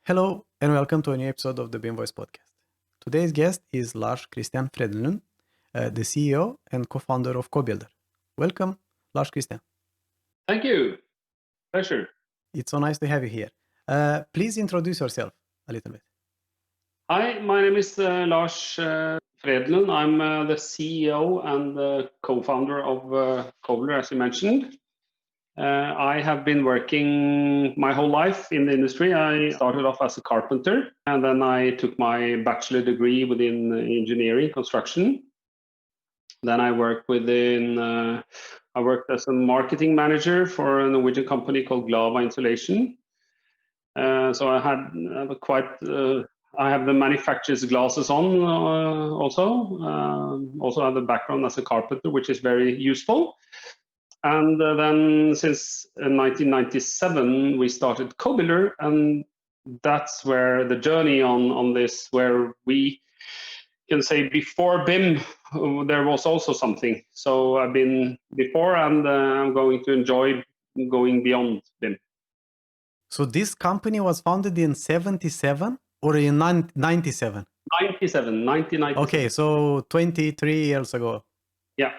Hello and welcome to a new episode of the BIMvoice podcast. Today's guest is Lars Christian Fredenlund, the CEO and co-founder of CoBuilder. Welcome, Lars Christian. Thank you. Pleasure. It's so nice to have you here. Please introduce yourself a little bit. Hi, my name is Lars Fredenlund. I'm the CEO and the co-founder of CoBuilder, as you mentioned. I have been working my whole life in the industry. I started off as a carpenter, and then I took my bachelor degree within engineering construction. Then I worked I worked as a marketing manager for a Norwegian company called Glava Insulation. So I have the manufacturer's glasses on also. Also have the background as a carpenter, which is very useful. And then since 1997, we started CoBuilder, and that's where the journey on this, where we can say before BIM, there was also something. So I've been before, and I'm going to enjoy going beyond BIM. So this company was founded in 77 or in 97? 1997. Okay, so 23 years ago. Yeah.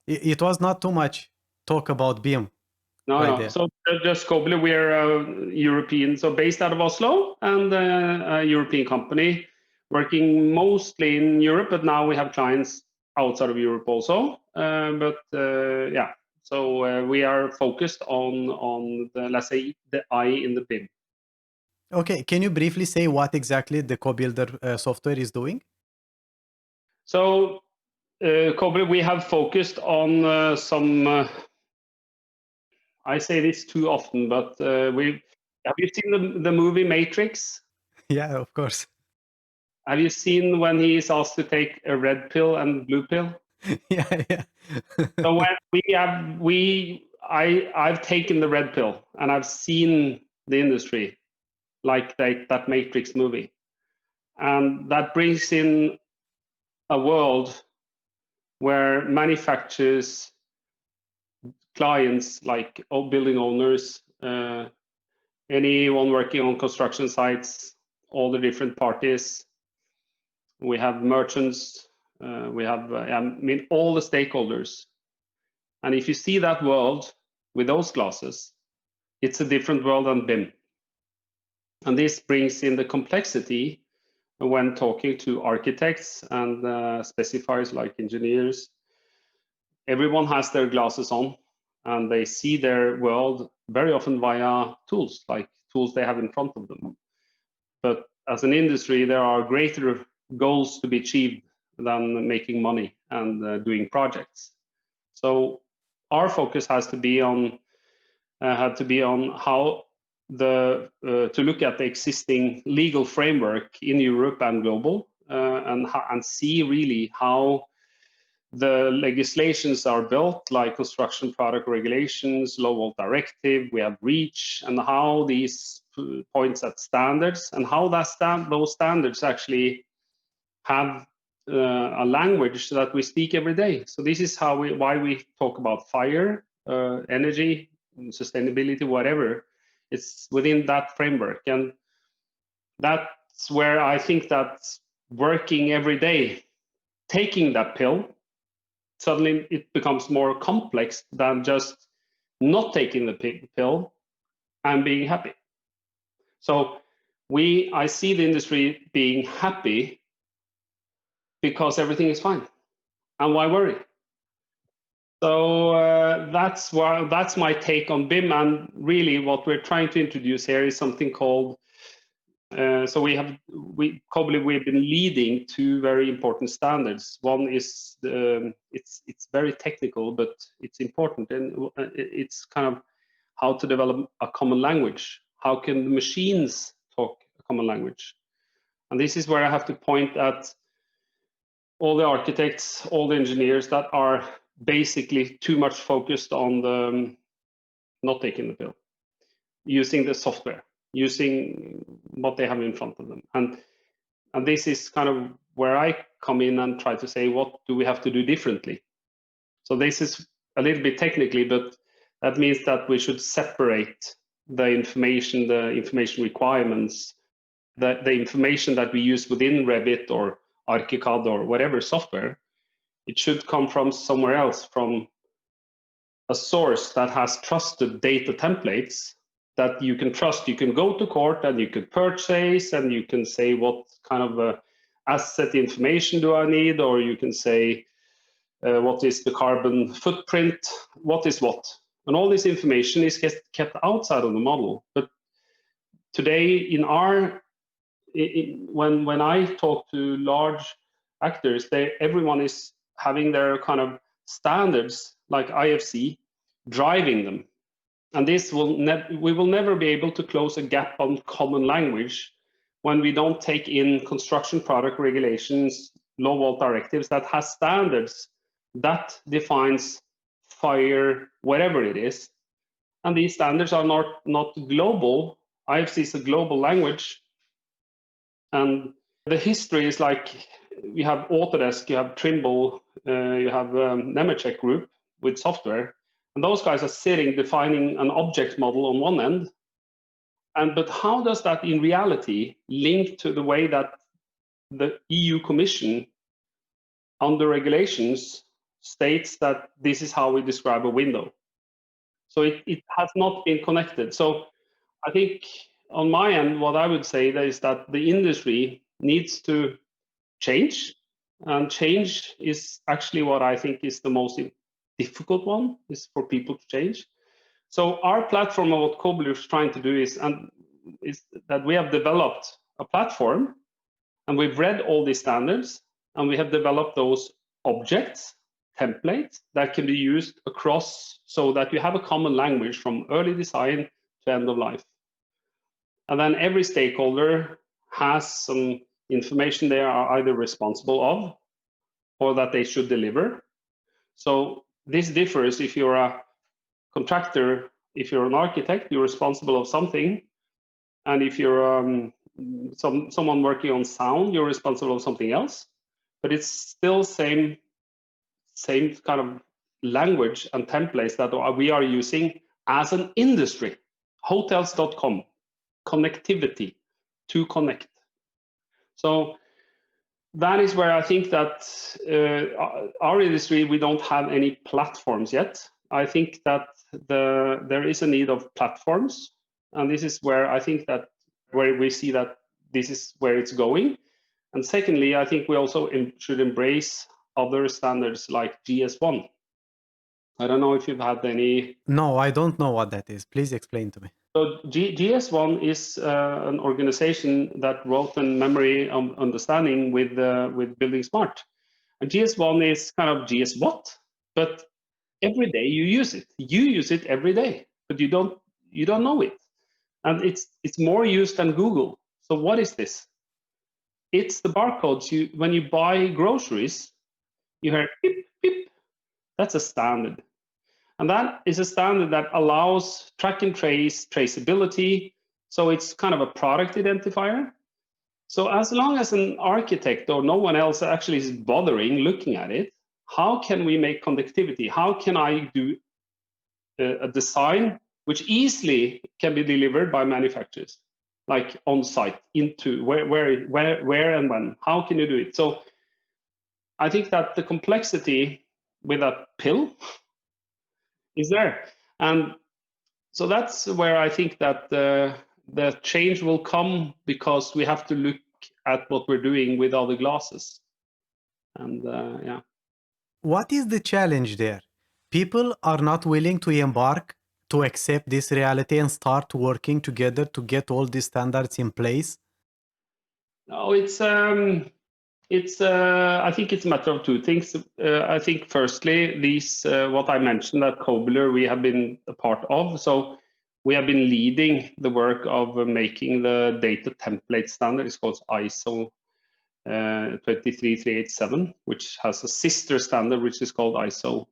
It was not too much talk about BIM. No. There. So just CoBuilder, we're European, so based out of Oslo, and a European company working mostly in Europe, but now we have clients outside of Europe also. So we are focused on the, let's say, the I in the BIM. Okay, can you briefly say what exactly the CoBuilder software is doing? So CoBuilder, we have focused on some. I say this too often, but have you seen the movie Matrix? Yeah, of course. Have you seen when he is asked to take a red pill and blue pill? Yeah. So when I've taken the red pill, and I've seen the industry like that Matrix movie, and that brings in a world where manufacturers, clients like building owners, anyone working on construction sites, all the different parties. We have merchants, we have all the stakeholders. And if you see that world with those glasses, it's a different world than BIM. And this brings in the complexity when talking to architects and specifiers like engineers. Everyone has their glasses on, and they see their world very often via tools, like tools they have in front of them. But as an industry, there are greater goals to be achieved than making money and doing projects. So our focus has to be on how to look at the existing legal framework in Europe and global, and see really how the legislations are built, like construction product regulations, low volt directive, we have REACH, and how these points at standards, and how those standards actually have a language that we speak every day. So this is why we talk about fire, energy, sustainability, whatever. It's within that framework, and that's where I think that working every day, taking that pill, suddenly it becomes more complex than just not taking the pill and being happy. So I see the industry being happy because everything is fine, and why worry? So that's my take on BIM, and really what we're trying to introduce here is something called. So CoBuilder, we've been leading two very important standards. One is it's very technical, but it's important, and it's kind of how to develop a common language. How can the machines talk a common language? And this is where I have to point at all the architects, all the engineers that are basically too much focused on the not taking the pill, using the software, using what they have in front of them. And this is kind of where I come in and try to say, what do we have to do differently? So this is a little bit technically, but that means that we should separate the information requirements, the information that we use within Revit or ArchiCAD or whatever software, it should come from somewhere else, from a source that has trusted data templates that you can trust. You can go to court and you could purchase, and you can say what kind of asset information do I need, or you can say what is the carbon footprint, what is what. And all this information is kept outside of the model. But today, when I talk to large actors, everyone is having their kind of standards like IFC driving them. And this we will never be able to close a gap on common language when we don't take in construction product regulations, low volt directives that has standards that defines fire, whatever it is. And these standards are not global. IFC is a global language. And the history is like, you have Autodesk, you have Trimble, you have Nemetschek Group with software, and those guys are sitting defining an object model on one end. But how does that in reality link to the way that the EU Commission under regulations states that this is how we describe a window? So it has not been connected. So I think on my end, what I would say is that the industry needs to change, and change is actually what I think is the most difficult one, is for people to change. So our platform, of what Cobbler is trying to do is that we have developed a platform, and we've read all these standards, and we have developed those objects, templates that can be used across, so that you have a common language from early design to end of life. And then every stakeholder has some information they are either responsible of or that they should deliver. So this differs if you're a contractor, if you're an architect, you're responsible of something. And if you're someone working on sound, you're responsible of something else. But it's still same kind of language and templates that we are using as an industry. Hotels.com, connectivity, to connect. So that is where I think that our industry, we don't have any platforms yet. I think that there is a need of platforms, and this is where I think that where we see that this is where it's going. And secondly, I think we also should embrace other standards like GS1. I don't know if you've had any. No, I don't know what that is. Please explain to me. So GS1 is an organization that wrote a memory understanding with Building Smart. And GS1 is kind of GS what, but every day you use it. You use it every day, but you don't know it. And it's more used than Google. So what is this? It's the barcodes. When you buy groceries, you hear beep, beep. That's a standard. And that is a standard that allows track and trace, traceability. So it's kind of a product identifier. So as long as an architect or no one else actually is bothering looking at it, how can we make connectivity? How can I do a design which easily can be delivered by manufacturers, like on site, into where and when? How can you do it? So I think that the complexity with a pill is there. And so that's where I think that the change will come, because we have to look at what we're doing with other glasses. And yeah. What is the challenge there? People are not willing to embark, to accept this reality and start working together to get all these standards in place? No, I think it's a matter of two things. I think firstly, these what I mentioned at Cobbler we have been a part of. So we have been leading the work of making the data template standard. It's called ISO 23387, which has a sister standard which is called ISO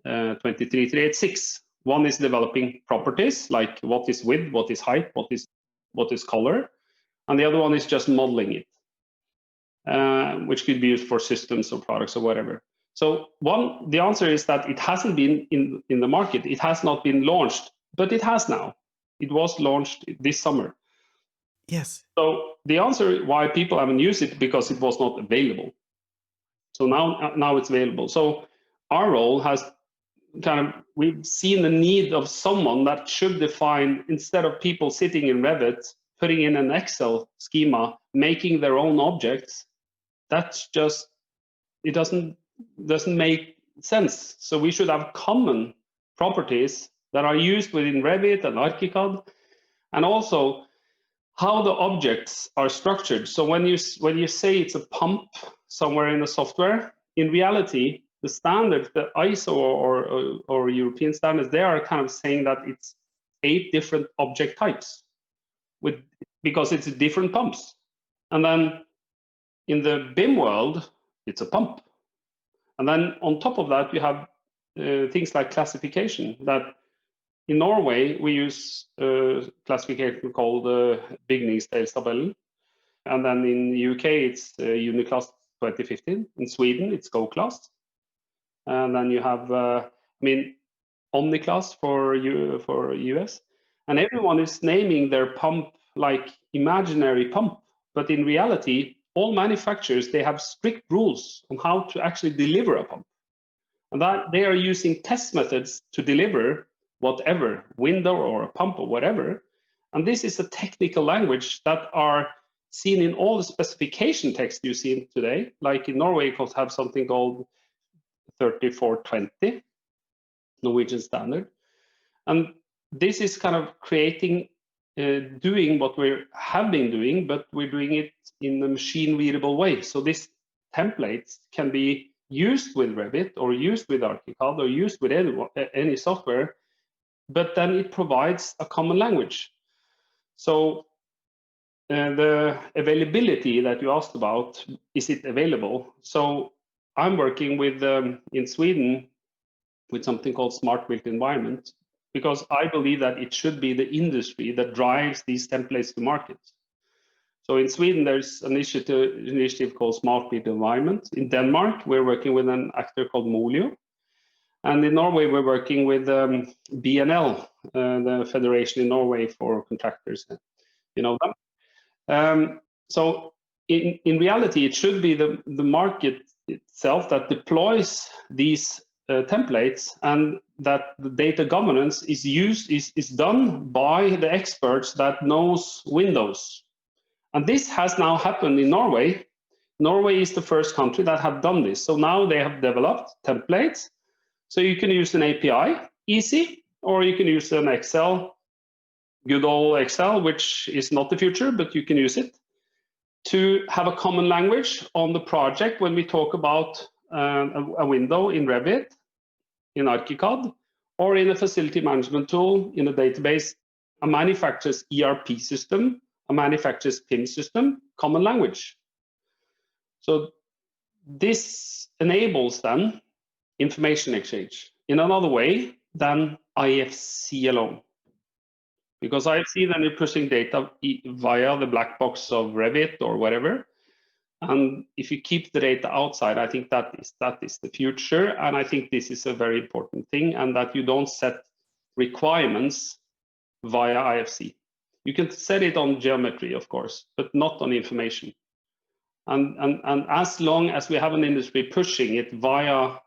23386. One is developing properties like what is width, what is height, what is color, and the other one is just modeling it. Which could be used for systems or products or whatever. So the answer is that it hasn't been in the market. It has not been launched, but it has now. It was launched this summer. Yes. So the answer why people haven't used it because it was not available. So now it's available. So our role has we've seen the need of someone that should define, instead of people sitting in Revit, putting in an Excel schema, making their own objects. That's just, it doesn't make sense. So we should have common properties that are used within Revit and ArchiCAD, and also how the objects are structured. So when you say it's a pump somewhere in the software, in reality, the standard, the ISO or European standards, they are kind of saying that it's 8 different object types because it's different pumps. And then in the BIM world, it's a pump. And then on top of that, you have things like classification. That in Norway, we use classification called Bygningsdelstabellen. And then in the UK, it's Uniclass 2015. In Sweden, it's GoClass. And then you have, Omniclass for US. And everyone is naming their pump like imaginary pump. But in reality, all manufacturers, they have strict rules on how to actually deliver a pump. And that they are using test methods to deliver whatever, window or a pump or whatever. And this is a technical language that are seen in all the specification text you see today. Like in Norway, you have something called 3420, Norwegian standard. And this is kind of creating, doing what we have been doing, but we're doing it in a machine readable way. So these templates can be used with Revit or used with ArchiCAD or used with any software, but then it provides a common language. So the availability that you asked about, is it available? So I'm working with, in Sweden, with something called Smart Built Environment, because I believe that it should be the industry that drives these templates to market. So in Sweden, there's an initiative called Smart Built Environment. In Denmark, we're working with an actor called Molio. And in Norway, we're working with BNL, the Federation in Norway for Contractors. You know them. So in reality, it should be the market itself that deploys these templates, and that the data governance is done by the experts that knows Windows. And this has now happened in Norway. Norway is the first country that have done this. So now they have developed templates. So you can use an API, easy, or you can use an Excel, good old Excel, which is not the future, but you can use it to have a common language on the project when we talk about a window in Revit, in ArchiCAD, or in a facility management tool, in a database, a manufacturer's ERP system, a manufacturer's PIM system, common language. So this enables then information exchange in another way than IFC alone. Because IFC, then you're pushing data via the black box of Revit or whatever. And if you keep the data outside, I think that is the future. And I think this is a very important thing, and that you don't set requirements via IFC. You can set it on geometry, of course, but not on information. And as long as we have an industry pushing it via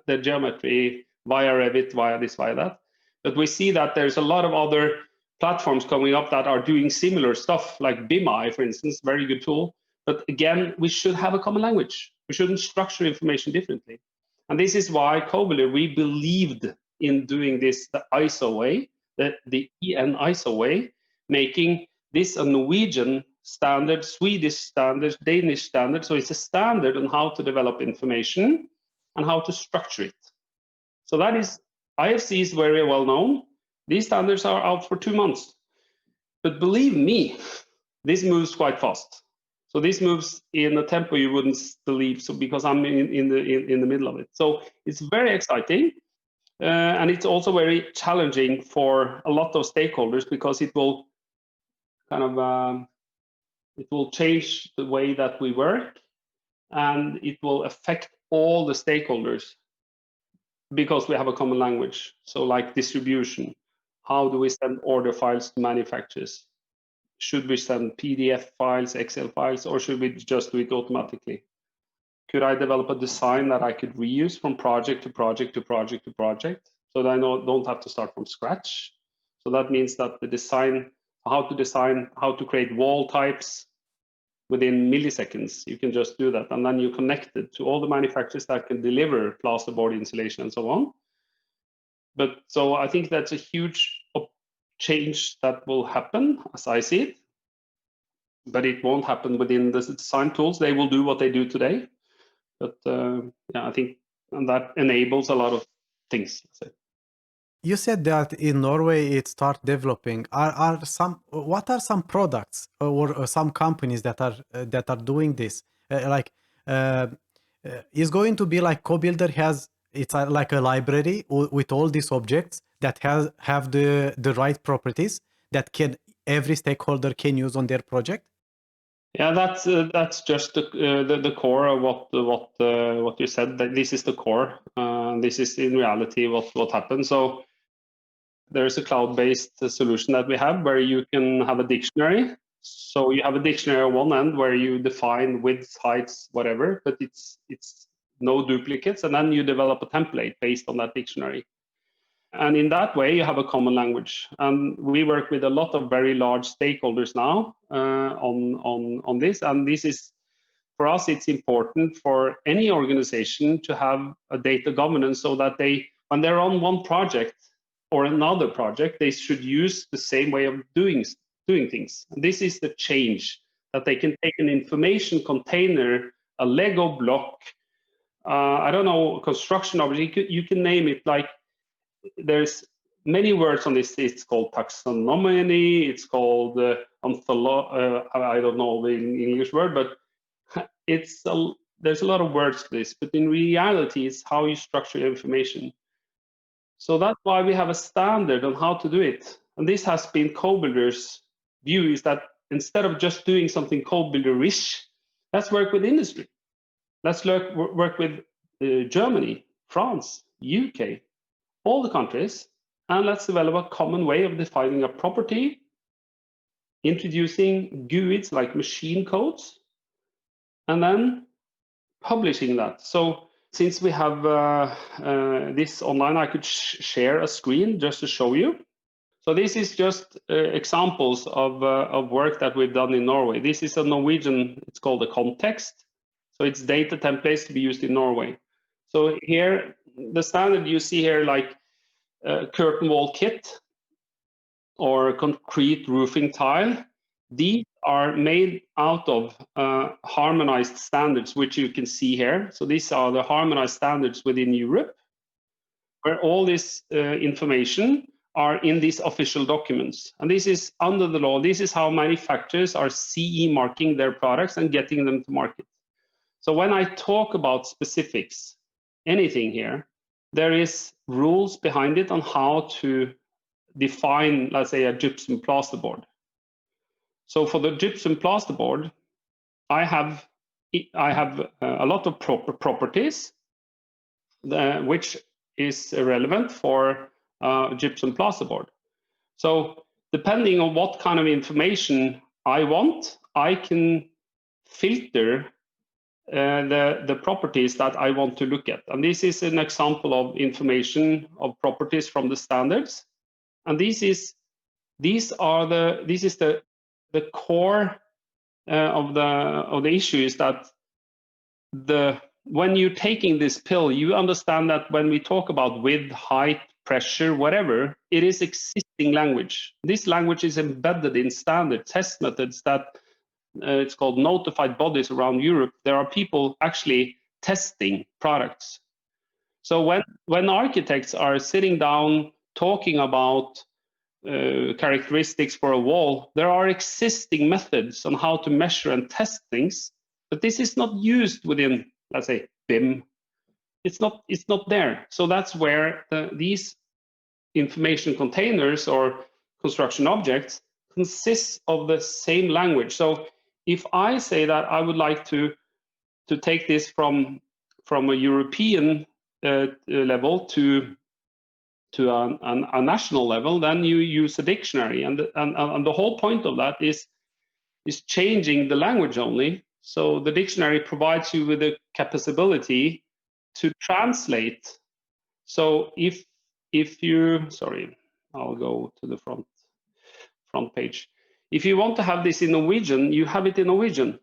the geometry, via Revit, via this, via that, but we see that there's a lot of other platforms coming up that are doing similar stuff, like BIM, for instance, very good tool. But again, we should have a common language. We shouldn't structure information differently. And this is why Kobler, we believed in doing this the ISO way, the EN ISO way, making this a Norwegian standard, Swedish standard, Danish standard. So it's a standard on how to develop information and how to structure it. So that is, IFC is very well known. These standards are out for 2 months. But believe me, this moves quite fast. So this moves in a tempo you wouldn't believe, so because I'm in the middle of it. So it's very exciting, and it's also very challenging for a lot of stakeholders, because it will kind of it will change the way that we work, and it will affect all the stakeholders because we have a common language. So like distribution, How do we send order files to manufacturers? Should we send PDF files, Excel files, or should we just do it automatically? Could I develop a design that I could reuse from project to project to project to project, so that I don't have to start from scratch? So that means that the design, how to create wall types within milliseconds, you can just do that, and then you connect it to all the manufacturers that can deliver plasterboard insulation and so on. But so I think that's a huge change that will happen as I see it, but it won't happen within the design tools. They will do what they do today, but yeah, I think and that enables a lot of things. You said that in Norway it start developing. What are some products or some companies that are doing this? Is going to be like CoBuilder has like a library with all these objects that have the right properties that every stakeholder can use on their project? Yeah, that's just the core of what you said. That this is the core. This is in reality what happens. So there's a cloud-based solution that we have where you can have a dictionary. So you have a dictionary on one end where you define widths, heights, whatever, but it's no duplicates, and then you develop a template based on that dictionary. And in that way, you have a common language. And we work with a lot of very large stakeholders now on this. And this is, for us, it's important for any organization to have a data governance so that when they're on one project or another project, they should use the same way of doing things. And this is the change, that they can take an information container, a Lego block, I don't know, construction object, you can name it. Like, there's many words on this. It's called taxonomy, it's called I don't know the English word, but there's a lot of words to this, but in reality it's how you structure your information. So that's why we have a standard on how to do it. And this has been CoBuilder's view, is that instead of just doing something CoBuilder-ish, let's work with industry. Let's work with Germany, France, UK, all the countries, and let's develop a common way of defining a property, introducing GUIDs like machine codes, and then publishing that. So since we have this online, I could share a screen just to show you. So this is just examples of work that we've done in Norway. This is a Norwegian, it's called a context. So it's data templates to be used in Norway. So here, the standard you see here, like curtain wall kit or concrete roofing tile, these are made out of harmonized standards, which you can see here. So these are the harmonized standards within Europe, where all this information are in these official documents. And this is under the law. This is how manufacturers are CE marking their products and getting them to market. So when I talk about specifics, anything here, there is rules behind it on how to define, let's say, a gypsum plasterboard. So for the gypsum plasterboard, I have a lot of properties which is relevant for gypsum plasterboard. So depending on what kind of information I want, I can filter the properties that I want to look at. And this is an example of information of properties from the standards. And this is the core of the issue, is that when you're taking this pill, you understand that when we talk about width, height, pressure, whatever, it is existing language. This language is embedded in standard test methods that it's called notified bodies around Europe. There are people actually testing products. So when architects are sitting down talking about characteristics for a wall, there are existing methods on how to measure and test things, but this is not used within, let's say, BIM. It's not there. So that's where these information containers or construction objects consist of the same language. So if I say that I would like to take this from a European level to a national level, then you use a dictionary, and the whole point of that is changing the language only. So the dictionary provides you with the capability to translate. So if you, sorry, I'll go to the front page. If you want to have this in Norwegian, you have it in Norwegian,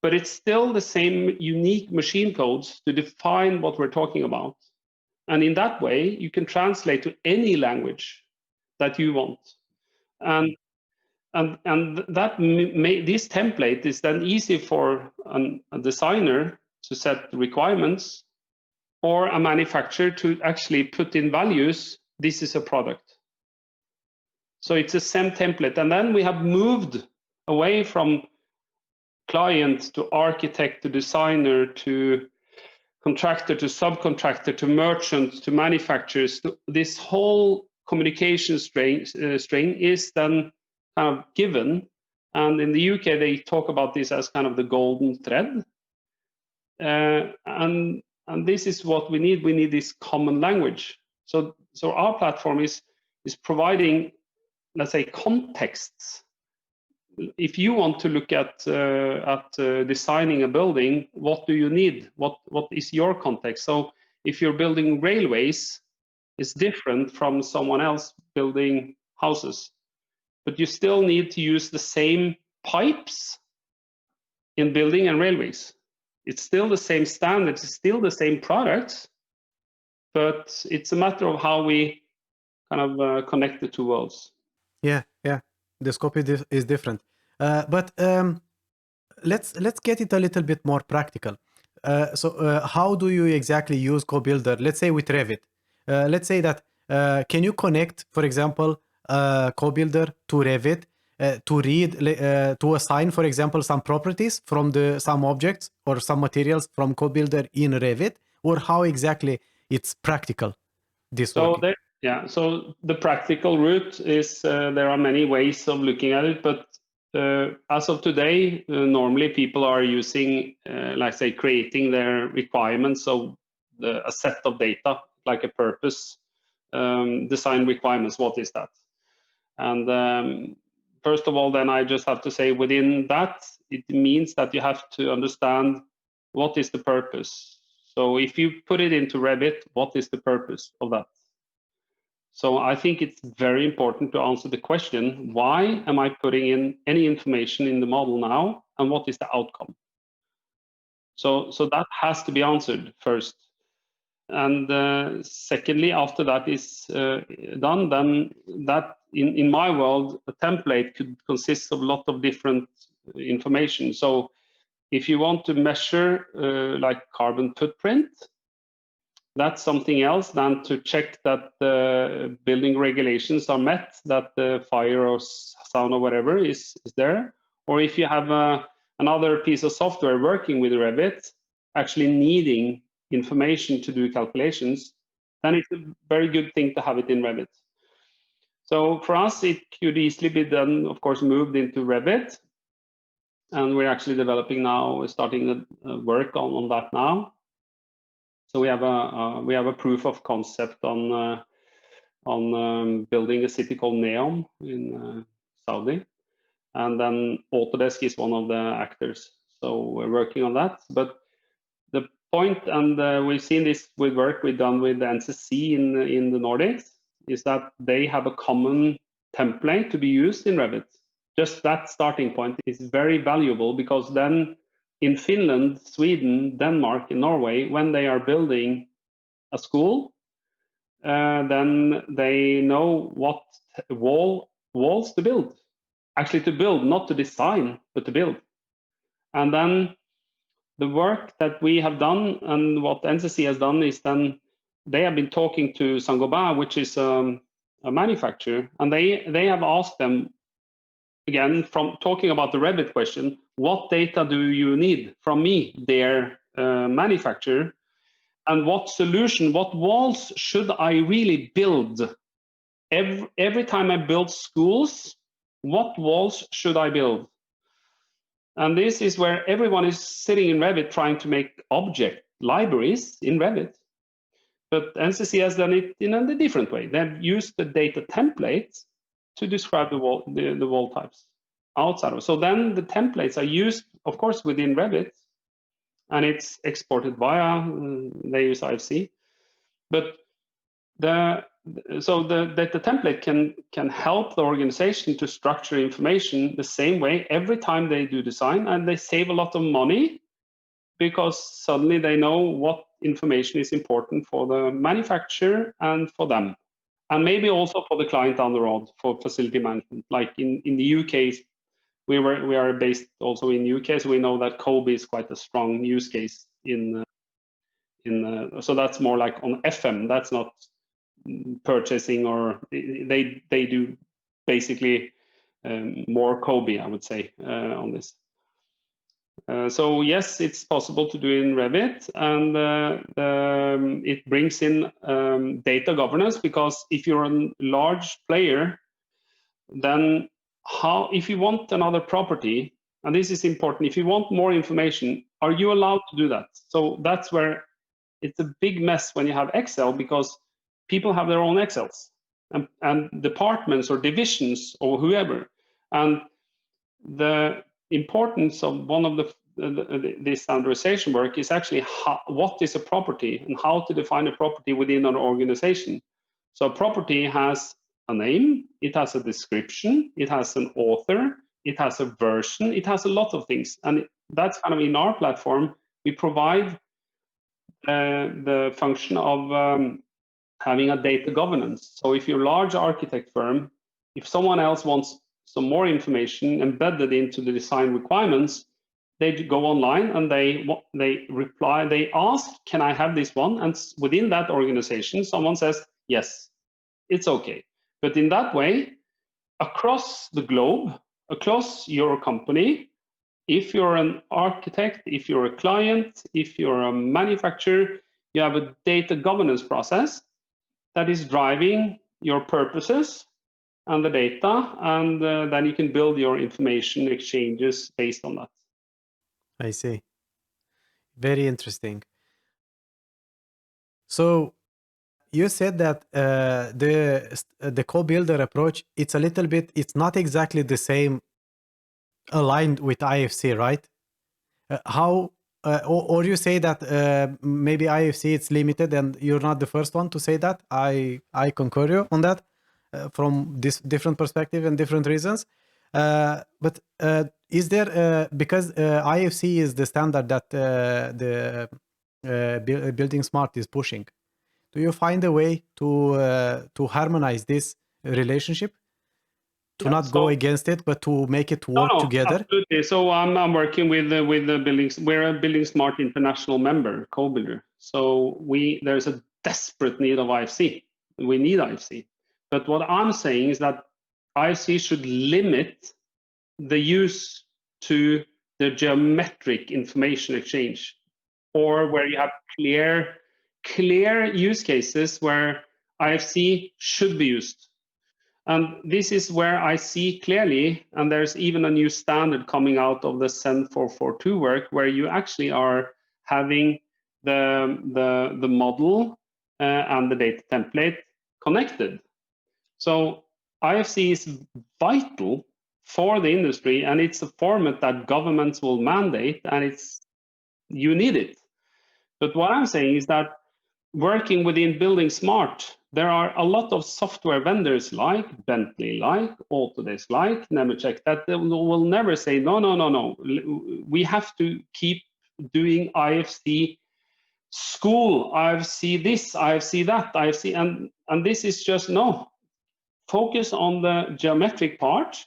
but it's still the same unique machine codes to define what we're talking about. And in that way, you can translate to any language that you want. And that this template is then easy for a designer to set requirements, or a manufacturer to actually put in values. This is a product. So it's the same template. And then we have moved away from client to architect to designer to contractor to subcontractor to merchant to manufacturers. This whole communication strain is then kind of given. And in the UK, they talk about this as kind of the golden thread. And this is what we need. We need this common language. So our platform is providing, let's say, contexts. If you want to look at designing a building, what do you need? What is your context? So if you're building railways, it's different from someone else building houses, but you still need to use the same pipes in building and railways. It's still the same standards, it's still the same products, but it's a matter of how we kind of connect the two worlds. Yeah. The scope is different. But let's get it a little bit more practical. So how do you exactly use CoBuilder? Let's say with Revit. Let's say that can you connect, for example, CoBuilder to Revit to read, to assign, for example, some properties from some objects or some materials from CoBuilder in Revit, or how exactly it's practical? So the practical route is there are many ways of looking at it, but as of today, normally people are using, like say, creating their requirements of a set of data, like a purpose, design requirements. What is that? And first of all, then I just have to say within that, it means that you have to understand what is the purpose. So if you put it into Revit, what is the purpose of that? So I think it's very important to answer the question, why am I putting in any information in the model now, and what is the outcome? So that has to be answered first. And secondly, after that is done, then that in my world, a template could consist of a lot of different information. So if you want to measure like carbon footprint, that's something else than to check that the building regulations are met, that the fire or sound or whatever is there. Or if you have another piece of software working with Revit, actually needing information to do calculations, then it's a very good thing to have it in Revit. So for us, it could easily be then, of course, moved into Revit. And we're actually developing now, starting the work on that now. So we have a proof of concept on building a city called Neom in Saudi, and then Autodesk is one of the actors. So we're working on that. But the point, and we've seen this with work we've done with NCC in the Nordics, is that they have a common template to be used in Revit. Just that starting point is very valuable, because then in Finland, Sweden, Denmark, and Norway, when they are building a school, then they know what walls to build. Actually to build, not to design, but to build. And then the work that we have done and what NCC has done is then they have been talking to Saint-Gobain, which is a manufacturer, and they have asked them, again, from talking about the Revit question, what data do you need from me, their manufacturer, and what solution, what walls should I really build? Every time I build schools, what walls should I build? And this is where everyone is sitting in Revit trying to make object libraries in Revit. But NCC has done it in a different way. They've used the data templates to describe the wall types outside of it. So then the templates are used, of course, within Revit, and it's exported via, they use IFC. But the data template can help the organization to structure information the same way every time they do design, and they save a lot of money because suddenly they know what information is important for the manufacturer and for them, and maybe also for the client down the road for facility management. Like in the UK, we are based also in UK, so we know that COBE is quite a strong use case so that's more like on FM. That's not purchasing, or they do basically more COBE, I would say, on this. So yes, it's possible to do in Revit, and it brings in data governance, because if you're a large player, then if you want another property, and this is important, if you want more information, are you allowed to do that? So that's where it's a big mess when you have Excel, because people have their own Excels and departments or divisions or whoever. And the importance of one of this standardization work is actually what is a property and how to define a property within an organization. So a property has a name, it has a description, it has an author, it has a version, it has a lot of things. And that's kind of in our platform, we provide the function of having a data governance. So if you're a large architect firm, if someone else wants some more information embedded into the design requirements, they go online and they reply, they ask, can I have this one? And within that organization, someone says, yes, it's okay. But in that way, across the globe, across your company, if you're an architect, if you're a client, if you're a manufacturer, you have a data governance process that is driving your purposes and the data, and then you can build your information exchanges based on that. I see. Very interesting. So you said that the co-builder approach, it's a little bit, it's not exactly the same aligned with IFC, right? Or you say that maybe IFC it's limited, and you're not the first one to say that. I concur you on that from this different perspective and different reasons. But is there because IFC is the standard that the Building Smart is pushing? Do you find a way to harmonize this relationship? To not go against it, but to make it work together. Absolutely. So I'm working with the buildings. We're a Building Smart International member, co-builder. So there's a desperate need of IFC. We need IFC. But what I'm saying is that IFC should limit the use to the geometric information exchange, or where you have clear use cases where IFC should be used. And this is where I see clearly, and there's even a new standard coming out of the CEN 442 work, where you actually are having the model and the data template connected. So IFC is vital for the industry, and it's a format that governments will mandate, and you need it. But what I'm saying is that working within Building Smart, there are a lot of software vendors like Bentley, like Autodesk, like Nemetschek, that will never say, no. We have to keep doing IFC school, IFC this, IFC that, IFC, and this is just no. Focus on the geometric part,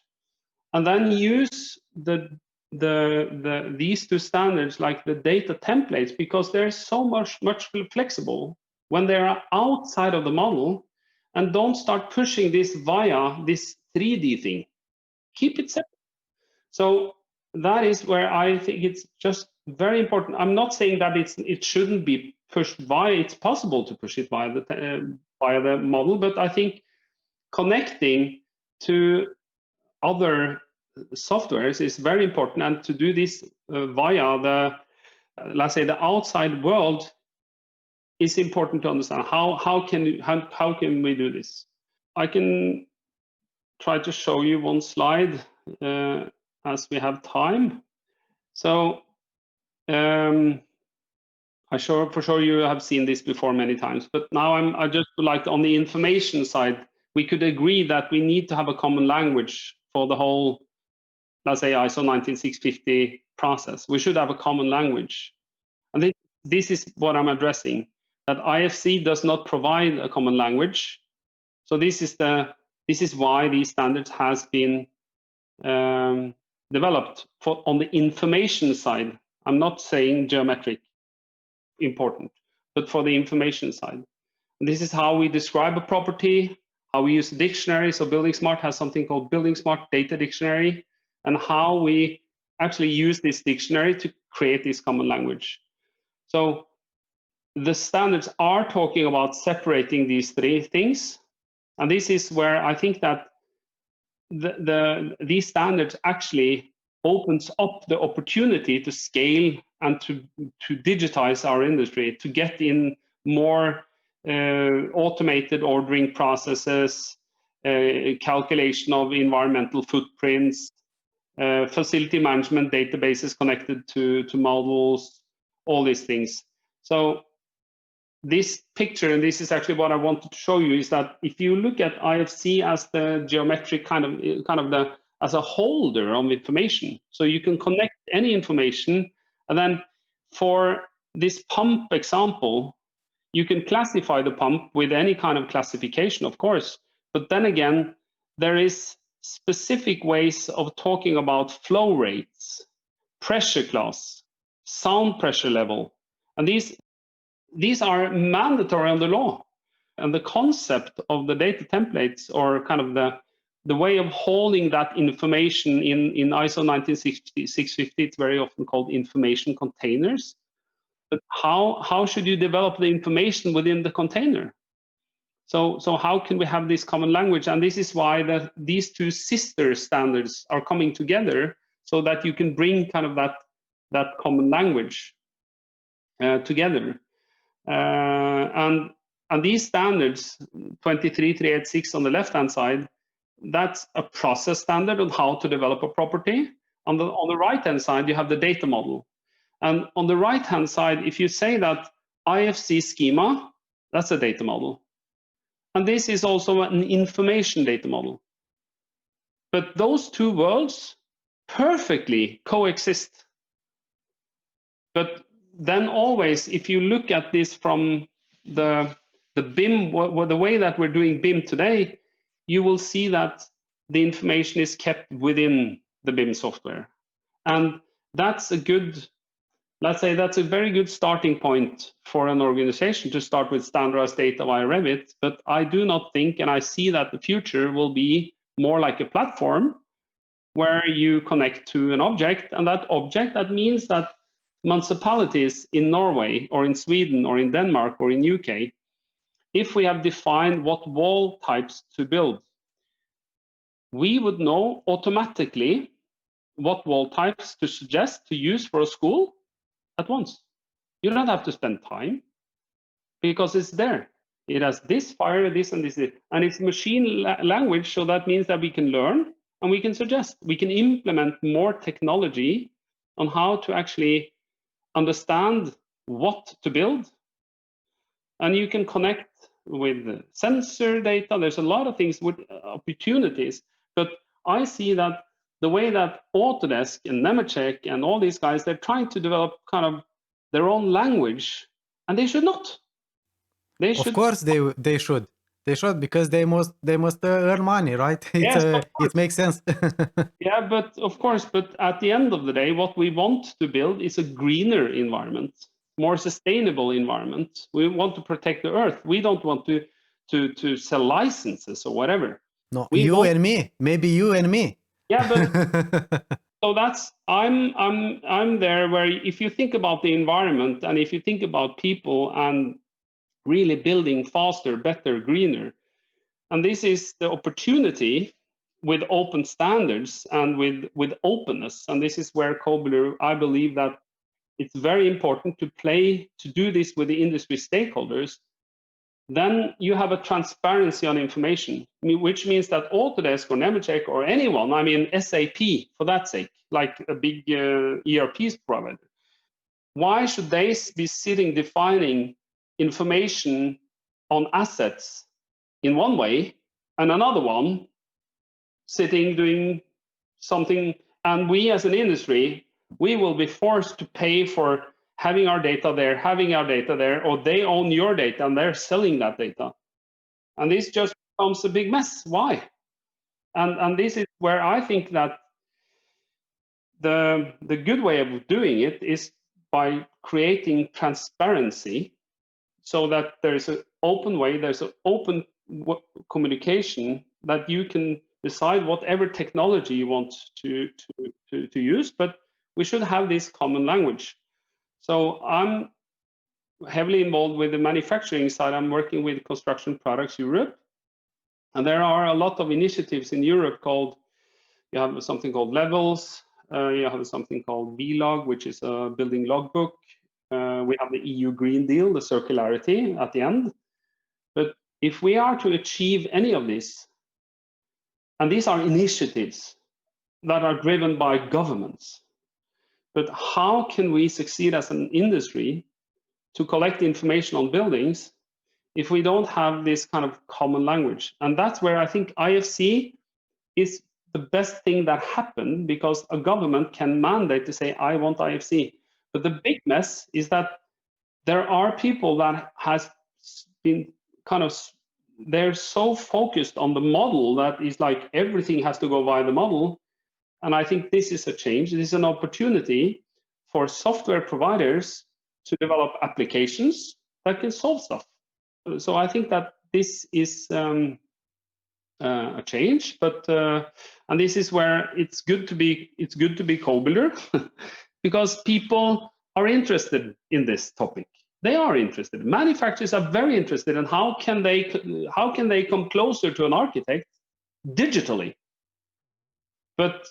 and then use these two standards, like the data templates, because they're so much flexible when they are outside of the model, and don't start pushing this via this 3D thing. Keep it separate. So that is where I think it's just very important. I'm not saying that it shouldn't be pushed via. It's possible to push it via the model, but I think connecting to other softwares is very important, and to do this via the, let's say, the outside world, is important to understand. How can we do this? I can try to show you one slide as we have time. So for sure you have seen this before many times, but now I just would like on the information side, we could agree that we need to have a common language for the whole, let's say, ISO 19650 process. We should have a common language. And this is what I'm addressing, that IFC does not provide a common language. So this is why these standards has been developed on the information side. I'm not saying geometric important, but for the information side. And this is how we describe a property, how we use a dictionary. So Building Smart has something called Building Smart Data Dictionary, and how we actually use this dictionary to create this common language. So the standards are talking about separating these three things. And this is where I think that these standards actually opens up the opportunity to scale and to digitize our industry, to get in more automated ordering processes, calculation of environmental footprints, facility management databases connected to models, all these things. So this picture, and this is actually what I wanted to show you, is that if you look at IFC as the geometric kind of as a holder of information, so you can connect any information, and then for this pump example, you can classify the pump with any kind of classification, of course, but then again, there is specific ways of talking about flow rates, pressure class, sound pressure level, and these are mandatory under law. And the concept of the data templates, or kind of the way of holding that information in ISO 19650, it's very often called information containers. But how should you develop the information within the container? So how can we have this common language? And this is why these two sister standards are coming together, so that you can bring kind of that common language together. And these standards, 23386 on the left-hand side, that's a process standard on how to develop a property. On the right-hand side, you have the data model. And on the right-hand side, if you say that IFC schema, that's a data model. And this is also an information data model. But those two worlds perfectly coexist. But then always, if you look at this from the BIM, the way that we're doing BIM today, you will see that the information is kept within the BIM software. And that's a good, let's say that's a very good starting point for an organization to start with standardized data via Revit. But I do not think, and I see that the future will be more like a platform where you connect to an object, and that means that municipalities in Norway or in Sweden or in Denmark or in UK, if we have defined what wall types to build, we would know automatically what wall types to suggest to use for a school at once. You don't have to spend time, because it's there. It has this fire, this, and this, and it's machine language, so that means that we can learn and we can suggest. We can implement more technology on how to actually understand what to build. And you can connect with sensor data. There's a lot of things with opportunities, but I see that the way that Autodesk and Nemetschek and all these guys, they're trying to develop kind of their own language, and they should not. They should. Of course they should. They should, because they must earn money, right? Yes, it makes sense. Yeah, but of course, but at the end of the day, what we want to build is a greener environment, more sustainable environment. We want to protect the earth. We don't want to sell licenses or whatever. No, you and me. Maybe you and me. Yeah, but so that's I'm there where if you think about the environment and if you think about people and really building faster, better, greener, and this is the opportunity with open standards and with openness, and this is where Kobler, I believe that it's very important to do this with the industry stakeholders. Then you have a transparency on information, which means that Autodesk or Nemetschek or anyone, I mean SAP for that sake, like a big ERP provider, why should they be sitting defining information on assets in one way and another one sitting doing something? And we as an industry, we will be forced to pay for having our data there, or they own your data and they're selling that data. And this just becomes a big mess. Why? And this is where I think that the good way of doing it is by creating transparency, so that there's an open way, there's an open communication, that you can decide whatever technology you want to use, but we should have this common language. So I'm heavily involved with the manufacturing side. I'm working with Construction Products Europe, and there are a lot of initiatives in Europe called, you have something called Levels, you have something called VLog, which is a building logbook. We have the EU Green Deal, the circularity at the end. But if we are to achieve any of this, and these are initiatives that are driven by governments, but how can we succeed as an industry to collect information on buildings if we don't have this kind of common language? And that's where I think IFC is the best thing that happened, because a government can mandate to say, I want IFC. But the big mess is that there are people that has been kind of, they're so focused on the model that is like everything has to go via the model. And I think this is a change. This is an opportunity for software providers to develop applications that can solve stuff. So I think that this is a change, but and this is where it's good to be co-builder because people are interested in this topic. They are interested. Manufacturers are very interested in how can they come closer to an architect digitally. But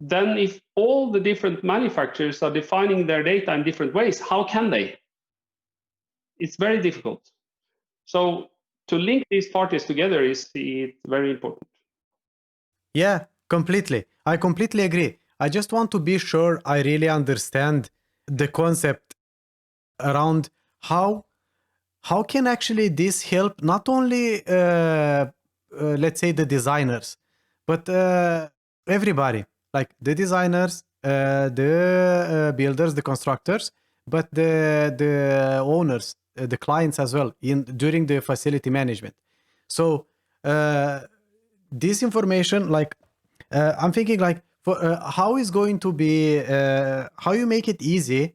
then if all the different manufacturers are defining their data in different ways, how can they? It's very difficult. So to link these parties together is very important. Yeah, completely. I completely agree. I just want to be sure I really understand the concept around how can actually this help not only let's say the designers, but everybody, like the designers, the builders, the constructors, but the owners, the clients as well during the facility management. So this information, like I'm thinking like for how is going to be how you make it easy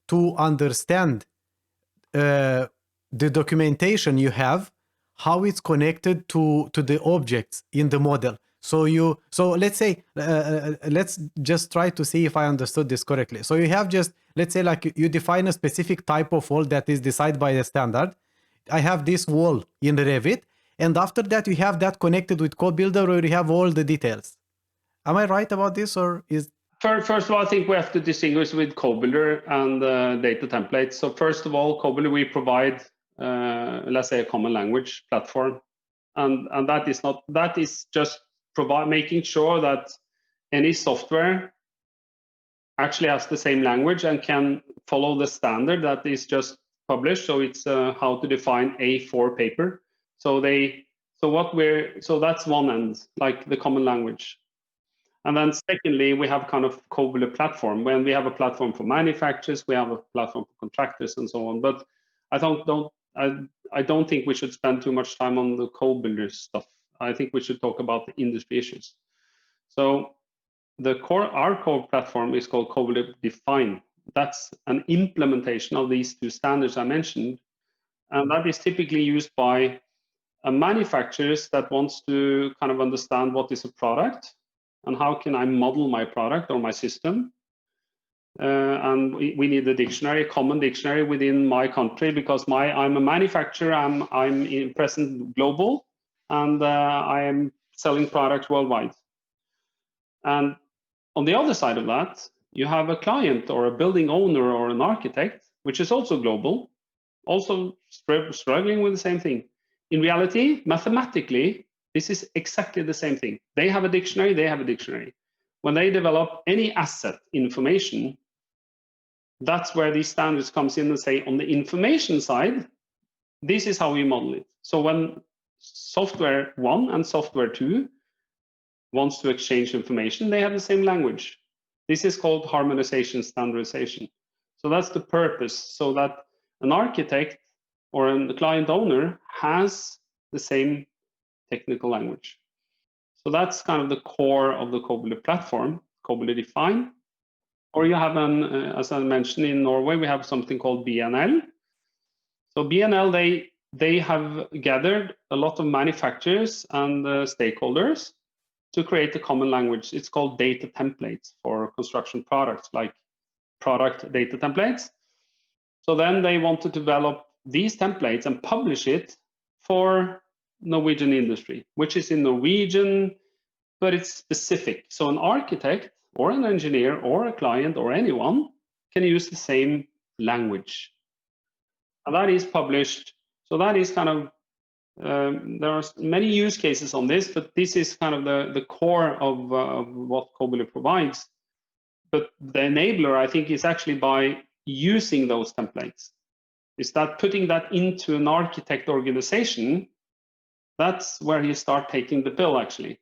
to understand the documentation you have, how it's connected to the objects in the model. So let's say let's just try to see if I understood this correctly. So you have just, let's say, like you define a specific type of wall that is decided by the standard. I have this wall in Revit, and after that you have that connected with CodeBuilder, where you have all the details. Am I right about this, or is? First of all, I think we have to distinguish with CodeBuilder and data templates. So first of all, CodeBuilder, we provide, let's say, a common language platform, and that is just making sure that any software actually has the same language and can follow the standard that is just published. So it's how to define A4 paper. So that's one end, like the common language. And then secondly, we have kind of CodeBuilder platform. When we have a platform for manufacturers, we have a platform for contractors and so on. But I don't think we should spend too much time on the CodeBuilder stuff. I think we should talk about the industry issues. So our core platform is called CodeBuilder Define. That's an implementation of these two standards I mentioned. And that is typically used by manufacturers that wants to kind of understand what is a product and how can I model my product or my system. And we need a dictionary, a common dictionary within my country, because I'm a manufacturer, I'm present global, and I am selling products worldwide. And on the other side of that, you have a client or a building owner or an architect, which is also global, also struggling with the same thing. In reality, mathematically, this is exactly the same thing. They have a dictionary, they have a dictionary. When they develop any asset information, that's where these standards comes in and say, on the information side, this is how we model it. So when software 1 and software 2 wants to exchange information, they have the same language. This is called harmonization, standardization. So that's the purpose, so that an architect or a client owner has the same technical language. So that's kind of the core of the Cobler platform, Cobler Define. Or you have as I mentioned, in Norway, we have something called BNL. So BNL, they have gathered a lot of manufacturers and stakeholders to create a common language. It's called data templates for construction products, like product data templates. So then they want to develop these templates and publish it for Norwegian industry, which is in Norwegian, but it's specific. So an architect or an engineer or a client or anyone can use the same language. And that is published. So that is kind of, there are many use cases on this, but this is kind of the core of what Cobler provides. But the enabler, I think, is actually by using those templates. Is that putting that into an architect organization, that's where you start taking the bill, actually.